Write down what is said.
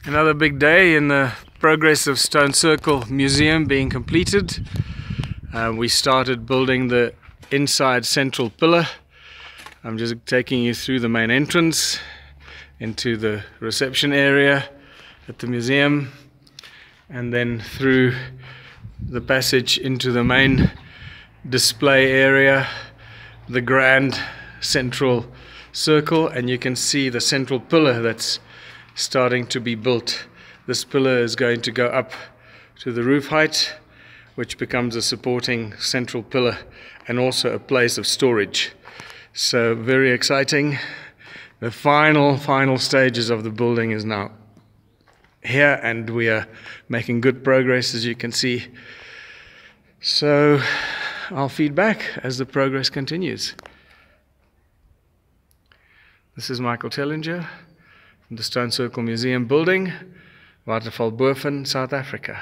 Another big day in the progress of Stone Circle Museum being completed. We started building the inside central pillar. I'm just taking you through the main entrance into the reception area at the museum, and then through the passage into the main display area, the grand central circle, and you can see the central pillar that's starting to be built. This pillar is going to go up to the roof height, which becomes a supporting central pillar and also a place of storage. So very exciting. The final stages of the building is now here, and we are making good progress, as you can see. So I'll feed back as the progress continues. This is Michael Tellinger from the Stone Circle Museum building, Waterfallboven, South Africa.